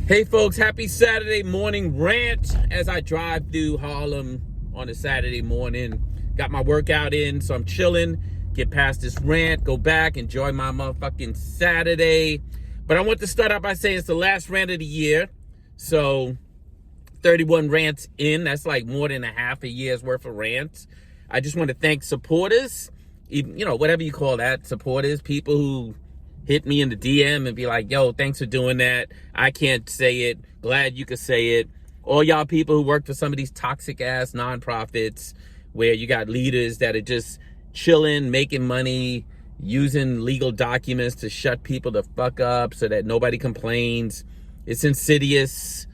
Hey folks, happy Saturday morning rant as I drive through Harlem on a Saturday morning. Got my workout in, so I'm chilling. Get past this rant, go back, enjoy my motherfucking Saturday. But I want to start out by saying it's the last rant of the year. So 31 rants in, that's like more than a half a year's worth of rants. I just want to thank supporters, whatever you call that, supporters, people who hit me in the DM and be like, yo, thanks for doing that. I can't say it. Glad you could say it. All y'all people who work for some of these toxic ass nonprofits where you got leaders that are just chilling, making money, using legal documents to shut people the fuck up so that nobody complains. It's insidious.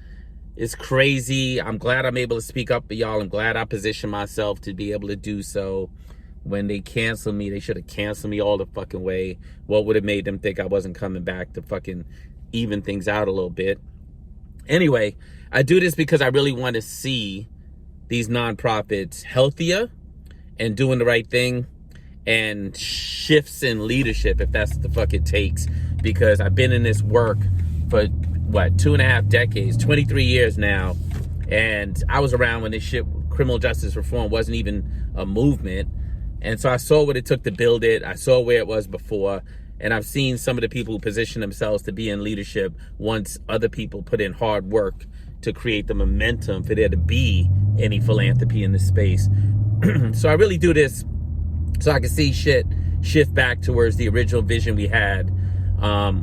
It's crazy. I'm glad I'm able to speak up for y'all. I'm glad I position myself to be able to do so. When they cancel me, they should have canceled me all the fucking way. What would have made them think I wasn't coming back to fucking even things out a little bit? Anyway, I do this because I really want to see these nonprofits healthier and doing the right thing and shifts in leadership, if that's the fuck it takes. Because I've been in this work for, 2.5 decades, 23 years now. And I was around when this shit, criminal justice reform, wasn't even a movement. And so I saw what it took to build it. I saw where it was before. And I've seen some of the people who position themselves to be in leadership once other people put in hard work to create the momentum for there to be any philanthropy in this space. So I really do this so I can see shit shift back towards the original vision we had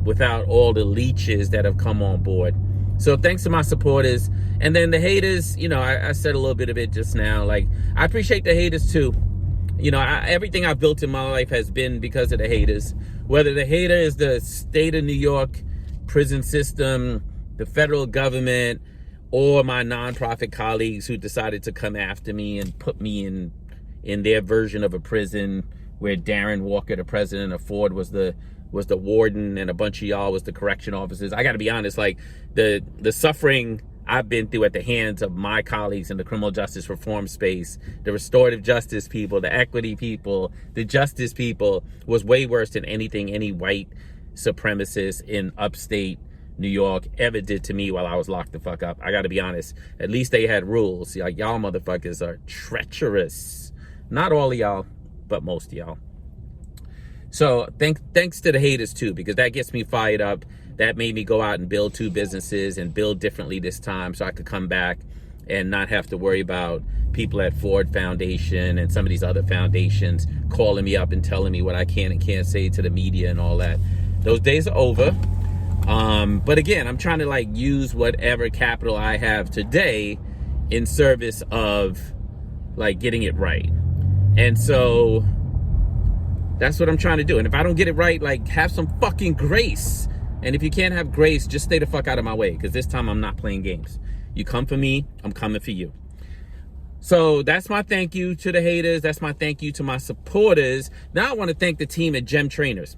without all the leeches that have come on board. So thanks to my supporters. And then the haters, I said a little bit of it just now. Like, I appreciate the haters too. Everything I've built in my life has been because of the haters. Whether the hater is the state of New York prison system, the federal government, or my nonprofit colleagues who decided to come after me and put me in their version of a prison where Darren Walker, the president of Ford, was the warden, and a bunch of y'all was the correction officers. I got to be honest, like the suffering I've been through at the hands of my colleagues in the criminal justice reform space, the restorative justice people, the equity people, the justice people, was way worse than anything any white supremacist in upstate New York ever did to me while I was locked the fuck up. I gotta be honest. At least they had rules. Like, y'all motherfuckers are treacherous. Not all of y'all, but most of y'all. So thanks to the haters too, because that gets me fired up. That made me go out and build 2 businesses and build differently this time so I could come back and not have to worry about people at Ford Foundation and some of these other foundations calling me up and telling me what I can and can't say to the media and all that. Those days are over. But again, I'm trying to use whatever capital I have today in service of getting it right. And so that's what I'm trying to do. And if I don't get it right, have some fucking grace. And if you can't have grace, just stay the fuck out of my way, because this time I'm not playing games. You come for me, I'm coming for you. So that's my thank you to the haters. That's my thank you to my supporters. Now I want to thank the team at Gem Trainers.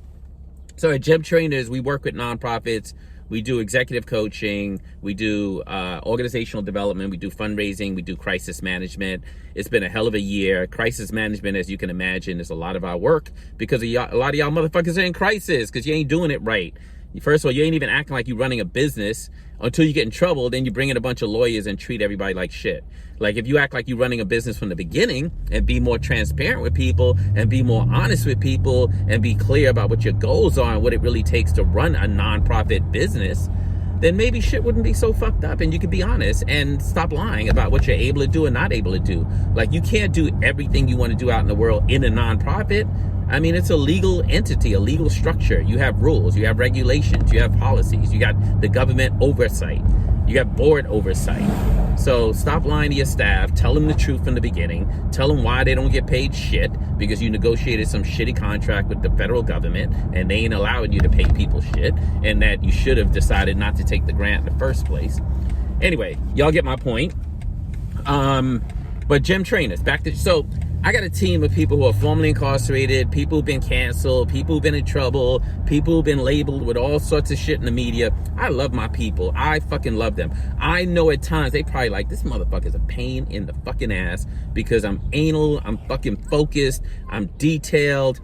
So at Gem Trainers, we work with nonprofits. We do executive coaching. We do organizational development. We do fundraising. We do crisis management. It's been a hell of a year. Crisis management, as you can imagine, is a lot of our work because a lot of y'all motherfuckers are in crisis because you ain't doing it right. First of all, you ain't even acting like you're running a business until you get in trouble. Then you bring in a bunch of lawyers and treat everybody like shit. Like, if you act like you're running a business from the beginning and be more transparent with people and be more honest with people and be clear about what your goals are and what it really takes to run a nonprofit business, then maybe shit wouldn't be so fucked up and you could be honest and stop lying about what you're able to do and not able to do. Like, you can't do everything you want to do out in the world in a nonprofit. I mean, it's a legal entity, a legal structure. You have rules, you have regulations, you have policies, you got the government oversight, you got board oversight. So stop lying to your staff, tell them the truth from the beginning, tell them why they don't get paid shit because you negotiated some shitty contract with the federal government and they ain't allowing you to pay people shit, and that you should have decided not to take the grant in the first place. Anyway, y'all get my point. But Gem Trainers, so I got a team of people who are formerly incarcerated, people who've been canceled, people who've been in trouble, people who've been labeled with all sorts of shit in the media. I love my people. I fucking love them. I know at times they probably like, this motherfucker's a pain in the fucking ass because I'm anal, I'm fucking focused, I'm detailed,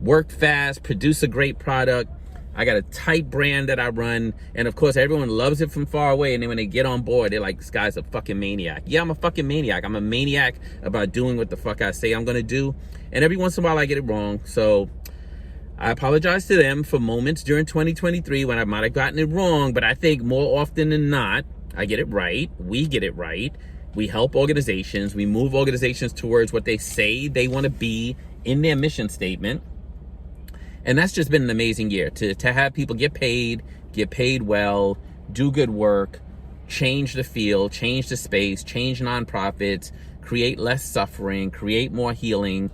work fast, produce a great product. I got a tight brand that I run, and of course everyone loves it from far away, and then when they get on board, they're like, this guy's a fucking maniac. Yeah, I'm a fucking maniac. I'm a maniac about doing what the fuck I say I'm gonna do, and every once in a while I get it wrong, so I apologize to them for moments during 2023 when I might have gotten it wrong, but I think more often than not, I get it right. We get it right. We help organizations. We move organizations towards what they say they want to be in their mission statement. And that's just been an amazing year to have people get paid well, do good work, change the field, change the space, change nonprofits, create less suffering, create more healing,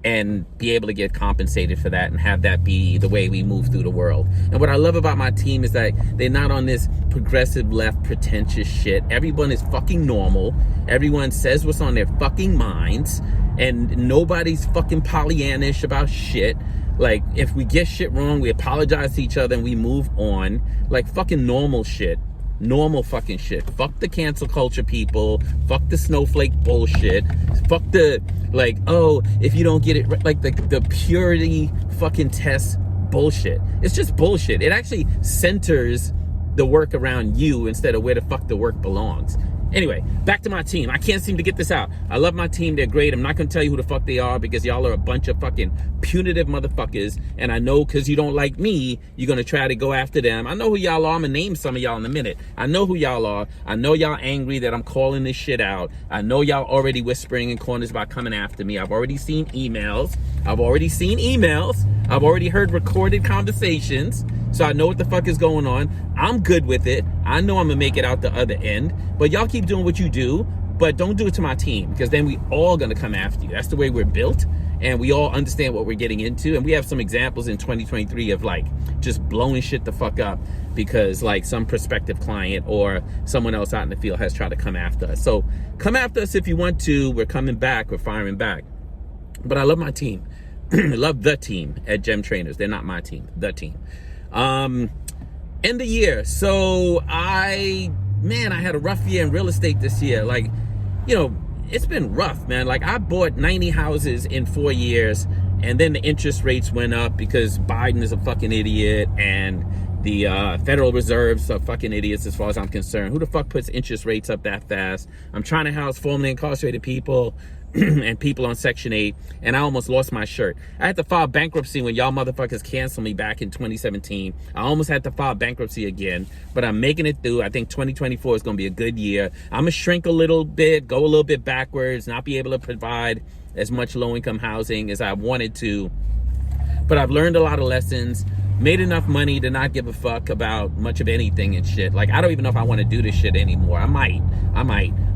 and be able to get compensated for that and have that be the way we move through the world. And what I love about my team is that they're not on this progressive left pretentious shit. Everyone is fucking normal. Everyone says what's on their fucking minds, and nobody's fucking Pollyannish about shit. Like, if we get shit wrong, we apologize to each other and we move on. Like, fucking normal shit. Normal fucking shit. Fuck the cancel culture people. Fuck the snowflake bullshit. Fuck the, like, oh, if you don't get it right, like the purity fucking test bullshit. It's just bullshit. It actually centers the work around you instead of where the fuck the work belongs. Anyway, back to my team. I can't seem to get this out. I love my team. They're great. I'm not going to tell you who the fuck they are because y'all are a bunch of fucking punitive motherfuckers. And I know because you don't like me, you're going to try to go after them. I know who y'all are. I'm going to name some of y'all in a minute. I know who y'all are. I know y'all angry that I'm calling this shit out. I know y'all already whispering in corners about coming after me. I've already seen emails. I've already heard recorded conversations. So I know what the fuck is going on. I'm good with it. I know I'm gonna make it out the other end. But y'all keep doing what you do, but don't do it to my team, because then we all gonna come after you. That's the way we're built, and we all understand what we're getting into. And we have some examples in 2023 of like just blowing shit the fuck up because like some prospective client or someone else out in the field has tried to come after us. So come after us if you want to. We're coming back. We're firing back. But I love my team. I love the team at Gem Trainers. They're not my team. The team. End of year. So I had a rough year in real estate this year. Like, you know, it's been rough, man. Like, I bought 90 houses in 4 years, and then the interest rates went up because Biden is a fucking idiot and the Federal Reserve's are fucking idiots as far as I'm concerned. Who the fuck puts interest rates up that fast? I'm trying to house formerly incarcerated people and people on Section 8, and I almost lost my shirt. I had to file bankruptcy when y'all motherfuckers canceled me back in 2017. I almost had to file bankruptcy again, but I'm making it through. I think 2024 is going to be a good year. I'm going to shrink a little bit, go a little bit backwards, not be able to provide as much low-income housing as I wanted to, but I've learned a lot of lessons, made enough money to not give a fuck about much of anything and shit. Like, I don't even know if I want to do this shit anymore. I might.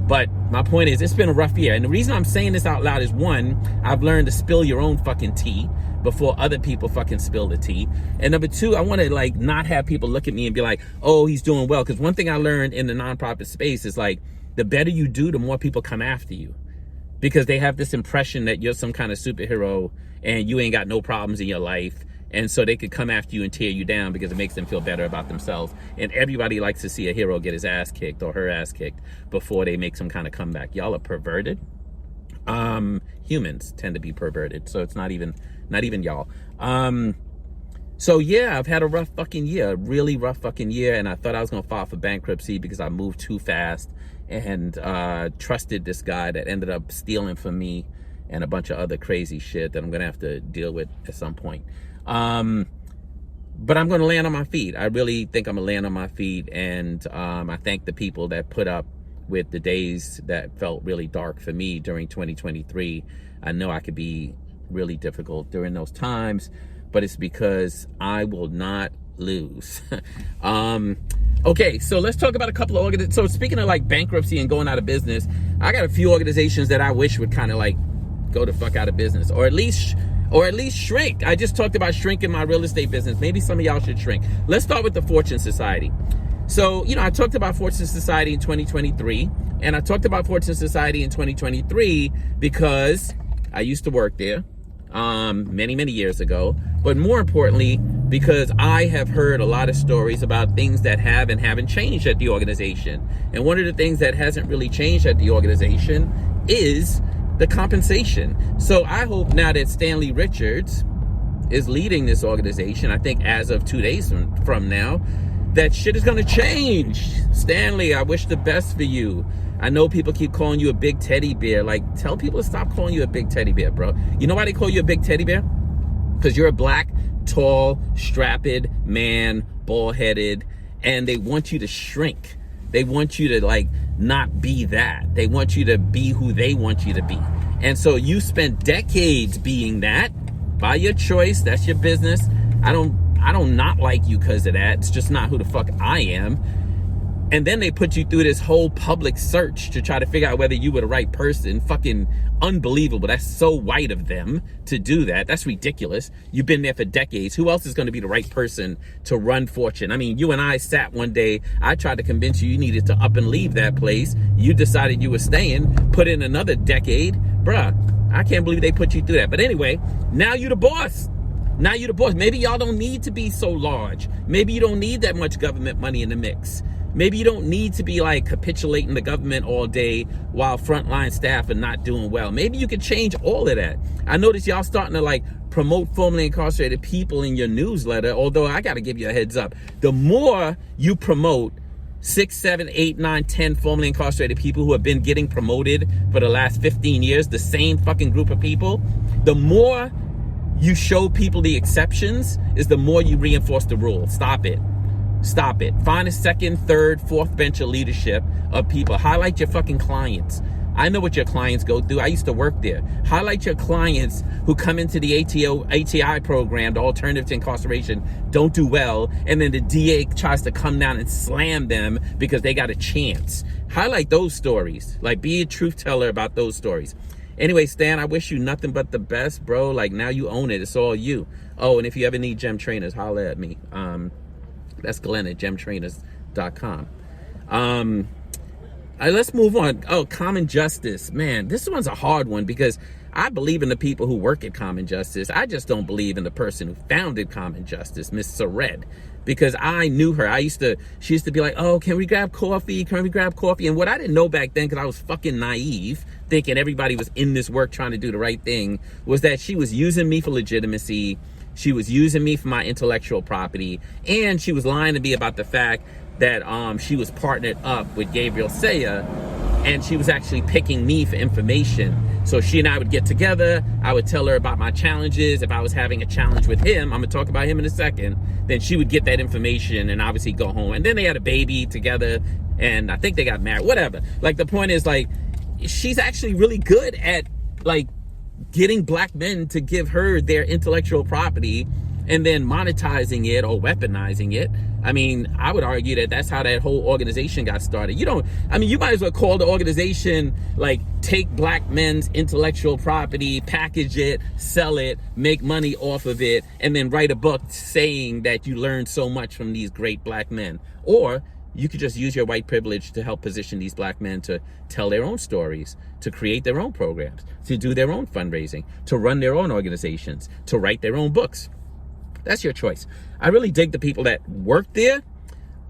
But my point is, it's been a rough year. And the reason I'm saying this out loud is, one, I've learned to spill your own fucking tea before other people fucking spill the tea. And number two, I want to like not have people look at me and be like, oh, he's doing well. Because one thing I learned in the nonprofit space is like, the better you do, the more people come after you. Because they have this impression that you're some kind of superhero and you ain't got no problems in your life. And so they could come after you and tear you down because it makes them feel better about themselves. And everybody likes to see a hero get his ass kicked or her ass kicked before they make some kind of comeback. Y'all are perverted. Humans tend to be perverted. So it's not even y'all. So yeah, I've had a rough fucking year, a really rough fucking year. And I thought I was going to file for bankruptcy because I moved too fast and trusted this guy that ended up stealing from me and a bunch of other crazy shit that I'm going to have to deal with at some point. But I'm going to land on my feet. I really think I'm going to land on my feet. And I thank the people that put up with the days that felt really dark for me during 2023. I know I could be really difficult during those times, but it's because I will not lose. Okay, so let's talk about a couple of organizations. So speaking of like bankruptcy and going out of business, I got a few organizations that I wish would kind of like go the fuck out of business, or at least shrink. I just talked about shrinking my real estate business. Maybe some of y'all should shrink. Let's start with the Fortune Society. So, you know, I talked about Fortune Society in 2023, and I talked about Fortune Society in 2023 because I used to work there many, many years ago. But more importantly, because I have heard a lot of stories about things that have and haven't changed at the organization. And one of the things that hasn't really changed at the organization is the compensation. So I hope now that Stanley Richards is leading this organization, I think as of 2 days from now, that shit is going to change. Stanley, I wish the best for you. I know people keep calling you a big teddy bear. Like, tell people to stop calling you a big teddy bear, bro. You know why they call you a big teddy bear? Because you're a black, tall, strapped man, bald-headed, and they want you to shrink. They want you to, like, not be that. They want you to be who they want you to be. And so you spent decades being that by your choice. That's your business. I don't not like you because of that. It's just not who the fuck I am. And then they put you through this whole public search to try to figure out whether you were the right person. Fucking unbelievable. That's so white of them to do that. That's ridiculous. You've been there for decades. Who else is going to be the right person to run Fortune? I mean, you and I sat one day. I tried to convince you needed to up and leave that place. You decided you were staying. Put in another decade. Bruh, I can't believe they put you through that. But anyway, now you're the boss. Now you're the boss. Maybe y'all don't need to be so large. Maybe you don't need that much government money in the mix. Maybe you don't need to be like capitulating the government all day while frontline staff are not doing well. Maybe you could change all of that. I noticed y'all starting to like promote formerly incarcerated people in your newsletter, although I got to give you a heads up. The more you promote 6, 7, 8, 9, 10 formerly incarcerated people who have been getting promoted for the last 15 years, the same fucking group of people, the more you show people the exceptions is the more you reinforce the rule. Stop it. Stop it. Find a second, third, fourth bench of leadership of people. Highlight your fucking clients. I know what your clients go through. I used to work there. Highlight your clients who come into the ATI program, the alternative to incarceration, don't do well, and then the DA tries to come down and slam them because they got a chance. Highlight those stories. Like, be a truth teller about those stories. Anyway, Stan, I wish you nothing but the best, bro. Like, now you own it. It's all you. Oh, and if you ever need gem trainers, holla at me. That's Glenn at gemtrainers.com. Let's move on. Oh, Common Justice. Man, this one's a hard one because I believe in the people who work at Common Justice. I just don't believe in the person who founded Common Justice, Miss Sared, because I knew her. She used to be like, oh, can we grab coffee? Can we grab coffee? And what I didn't know back then, because I was fucking naive, thinking everybody was in this work trying to do the right thing, was that she was using me for legitimacy. She was using me for my intellectual property, and she was lying to me about the fact that she was partnered up with Gabriel Saya, and she was actually picking me for information. So she and I would get together. I would tell her about my challenges. If I was having a challenge with him, I'm gonna talk about him in a second, then she would get that information and obviously go home. And then they had a baby together, and I think they got married, whatever. Like, the point is, like, she's actually really good at, like, getting black men to give her their intellectual property and then monetizing it or weaponizing it. I mean, I would argue that that's how that whole organization got started. You might as well call the organization, like, take black men's intellectual property, package it, sell it, make money off of it, and then write a book saying that you learned so much from these great black men. Or you could just use your white privilege to help position these black men to tell their own stories, to create their own programs, to do their own fundraising, to run their own organizations, to write their own books. That's your choice. I really dig the people that work there,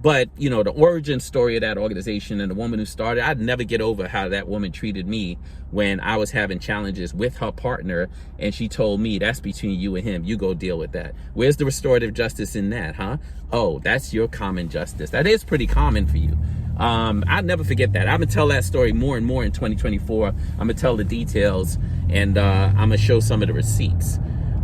but, you know, the origin story of that organization and the woman who started, I'd never get over how that woman treated me when I was having challenges with her partner, and she told me, that's between you and him. You go deal with that. Where's the restorative justice in that, huh? Oh, that's your common justice. That is pretty common for you. I'll never forget that. I'm gonna tell that story more and more in 2024. I'm gonna tell the details, and I'm gonna show some of the receipts.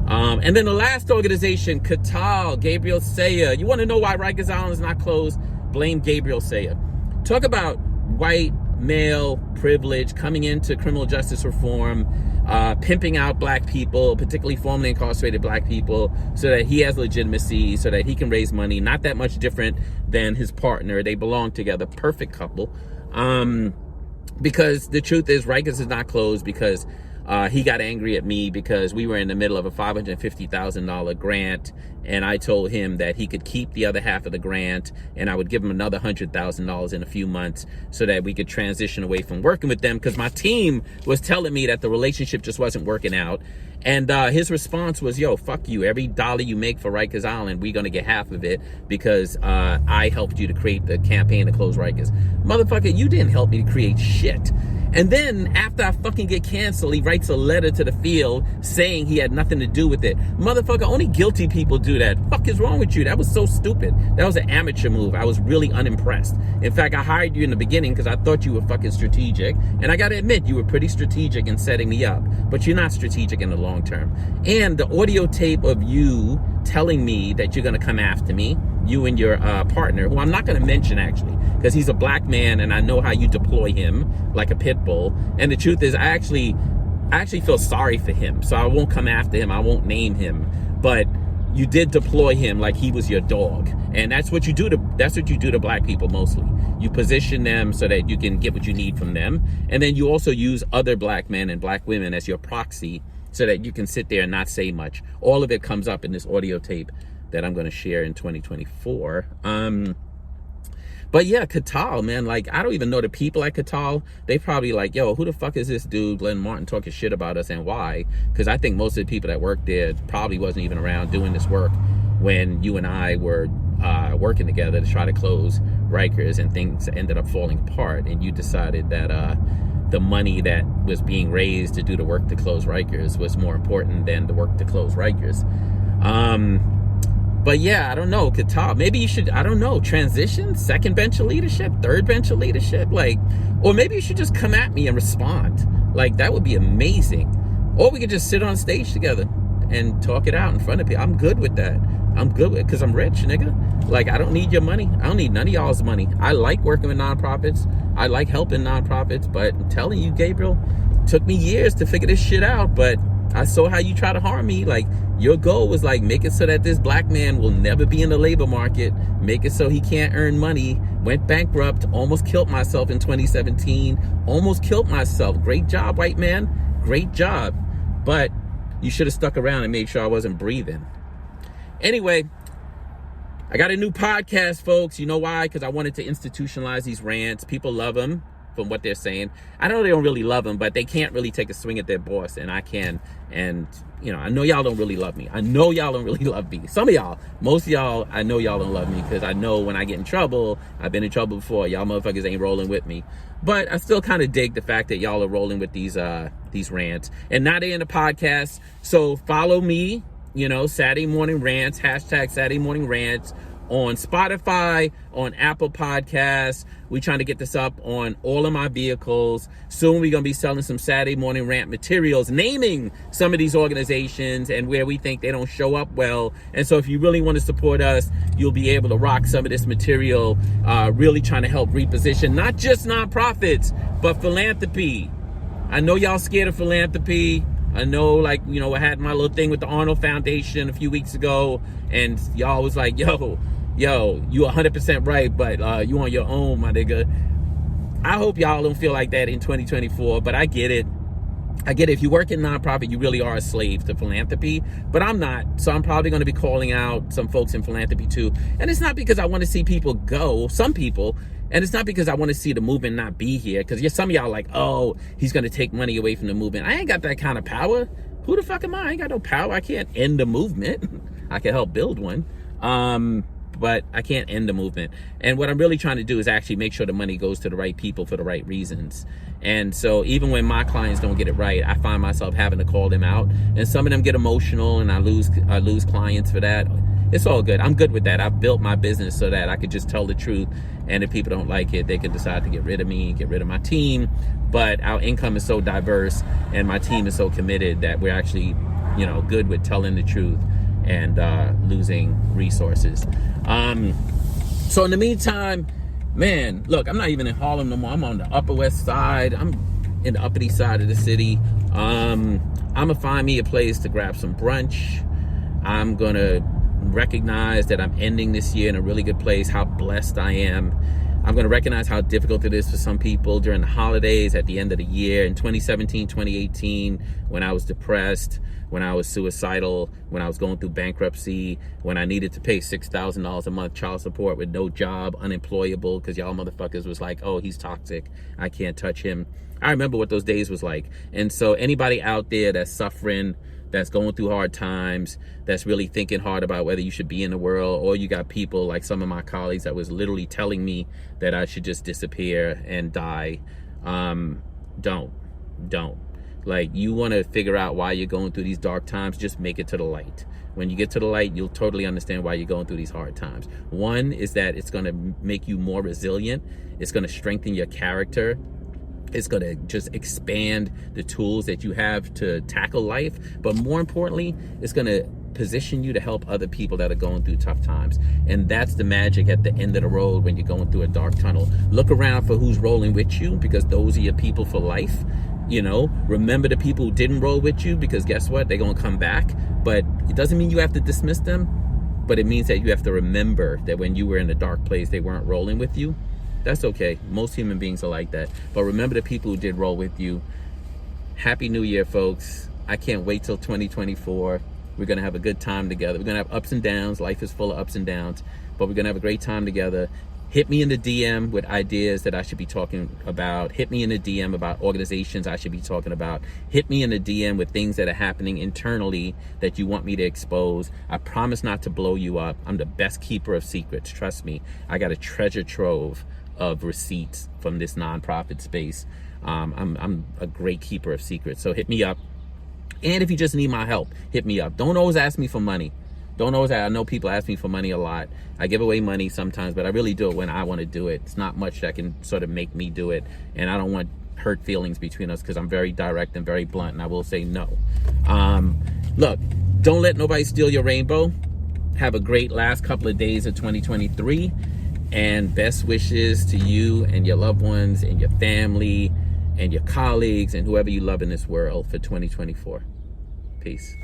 And then the last organization, Qatal, Gabriel Saya. You want to know why Rikers Island is not closed? Blame Gabriel Saya. Talk about white male privilege coming into criminal justice reform, pimping out black people, particularly formerly incarcerated black people, so that he has legitimacy, so that he can raise money. Not that much different than his partner. They belong together. Perfect couple. Because the truth is, Rikers is not closed because he got angry at me because we were in the middle of a $550,000 grant, and I told him that he could keep the other half of the grant, and I would give him another $100,000 in a few months so that we could transition away from working with them, because my team was telling me that the relationship just wasn't working out. And his response was, yo, fuck you. Every dollar you make for Rikers Island, we're going to get half of it because I helped you to create the campaign to close Rikers. Motherfucker, you didn't help me to create shit. And then after I fucking get canceled, he writes a letter to the field saying he had nothing to do with it. Motherfucker, only guilty people do that. Fuck is wrong with you? That was so stupid. That was an amateur move. I was really unimpressed. In fact, I hired you in the beginning because I thought you were fucking strategic. And I gotta admit, you were pretty strategic in setting me up. But you're not strategic in the long term. And the audio tape of you telling me that you're gonna come after me, you and your partner, who I'm not gonna mention actually, because he's a black man and I know how you deploy him like a pit bull. And the truth is, I actually feel sorry for him, so I won't come after him. I won't name him, but you did deploy him like he was your dog, and that's what you do to black people mostly. You position them so that you can get what you need from them, and then you also use other black men and black women as your proxy so that you can sit there and not say much. All of it comes up in this audio tape that I'm going to share in 2024. But yeah, Catal, man, like, I don't even know the people at Catal. They probably like, yo, who the fuck is this dude, Glenn Martin, talking shit about us, and why? Because I think most of the people that work there probably wasn't even around doing this work when you and I were working together to try to close Rikers, and things ended up falling apart, and you decided that the money that was being raised to do the work to close Rikers was more important than the work to close Rikers. But yeah, I don't know, Qatar, maybe you should, I don't know, transition, second bench of leadership, third bench of leadership, like, or maybe you should just come at me and respond. Like, that would be amazing. Or we could just sit on stage together and talk it out in front of people. I'm good with that. I'm good with it because I'm rich, nigga. Like, I don't need your money. I don't need none of y'all's money. I like working with nonprofits. I like helping nonprofits, but I'm telling you, Gabriel, it took me years to figure this shit out, but I saw how you try to harm me. Like, your goal was like, make it so that this black man will never be in the labor market, make it so he can't earn money, went bankrupt, almost killed myself in 2017, almost killed myself. Great job, white man, great job. But you should have stuck around and made sure I wasn't breathing. Anyway, I got a new podcast, folks. You know why? Because I wanted to institutionalize these rants. People love them from what they're saying. I know they don't really love them, but they can't really take a swing at their boss, and I can. And, you know, I know y'all don't really love me. I know y'all don't really love me. Some of y'all, most of y'all, I know y'all don't love me because I know when I get in trouble, I've been in trouble before. Y'all motherfuckers ain't rolling with me. But I still kind of dig the fact that y'all are rolling with these rants. And now they're in the podcast. So follow me, you know, Saturday Morning Rants, hashtag Saturday Morning Rants, on Spotify, on Apple Podcasts. We're trying to get this up on all of my vehicles. Soon we're going to be selling some Saturday Morning Rant materials, naming some of these organizations and where we think they don't show up well. And so if you really want to support us, you'll be able to rock some of this material, really trying to help reposition not just nonprofits, but philanthropy. I know y'all scared of philanthropy. I know, like, you know, I had my little thing with the Arnold Foundation a few weeks ago, and y'all was like, yo, you 100% right, but you on your own, my nigga. I hope y'all don't feel like that in 2024, but I get it. I get it. If you work in nonprofit, you really are a slave to philanthropy, but I'm not. So I'm probably going to be calling out some folks in philanthropy too. And it's not because I want to see people go, some people, and it's not because I want to see the movement not be here, because some of y'all like, oh, he's going to take money away from the movement. I ain't got that kind of power. Who the fuck am I? I ain't got no power. I can't end the movement. I can help build one. But I can't end the movement. And what I'm really trying to do is actually make sure the money goes to the right people for the right reasons. And so even when my clients don't get it right, I find myself having to call them out. And some of them get emotional, and I lose clients for that. It's all good. I'm good with that. I've built my business so that I could just tell the truth. And if people don't like it, they can decide to get rid of me, get rid of my team. But our income is so diverse and my team is so committed that we're actually, you know, good with telling the truth and losing resources. So in the meantime, man, look, I'm not even in Harlem no more. I'm on the Upper West Side. I'm in the Uppity side of the city. I'm gonna find me a place to grab some brunch. I'm gonna recognize that I'm ending this year in a really good place, how blessed I am. I'm going to recognize how difficult it is for some people during the holidays, at the end of the year, in 2017, 2018, when I was depressed, when I was suicidal, when I was going through bankruptcy, when I needed to pay $6,000 a month child support with no job, unemployable, because y'all motherfuckers was like, oh, he's toxic, I can't touch him. I remember what those days was like. And so anybody out there that's suffering, that's going through hard times, that's really thinking hard about whether you should be in the world, or you got people like some of my colleagues that was literally telling me that I should just disappear and die. Don't. Like, you want to figure out why you're going through these dark times, just make it to the light. When you get to the light, you'll totally understand why you're going through these hard times. One is that it's going to make you more resilient. It's going to strengthen your character. It's going to just expand the tools that you have to tackle life. But more importantly, it's going to position you to help other people that are going through tough times. And that's the magic at the end of the road when you're going through a dark tunnel. Look around for who's rolling with you, because those are your people for life. You know, remember the people who didn't roll with you, because guess what? They're going to come back. But it doesn't mean you have to dismiss them, but it means that you have to remember that when you were in a dark place, they weren't rolling with you. That's okay. Most human beings are like that. But remember the people who did roll with you. Happy New Year, folks. I can't wait till 2024. We're going to have a good time together. We're going to have ups and downs. Life is full of ups and downs, but we're going to have a great time together. Hit me in the DM with ideas that I should be talking about. Hit me in the DM about organizations I should be talking about. Hit me in the DM with things that are happening internally that you want me to expose. I promise not to blow you up. I'm the best keeper of secrets. Trust me. I got a treasure trove of receipts from this nonprofit space. I'm a great keeper of secrets. So hit me up. And if you just need my help, hit me up. Don't always ask me for money. I know people ask me for money a lot. I give away money sometimes, but I really do it when I want to do it. It's not much that can sort of make me do it. And I don't want hurt feelings between us, because I'm very direct and very blunt, and I will say no. Look, don't let nobody steal your rainbow. Have a great last couple of days of 2023. And best wishes to you and your loved ones and your family and your colleagues and whoever you love in this world for 2024. Peace.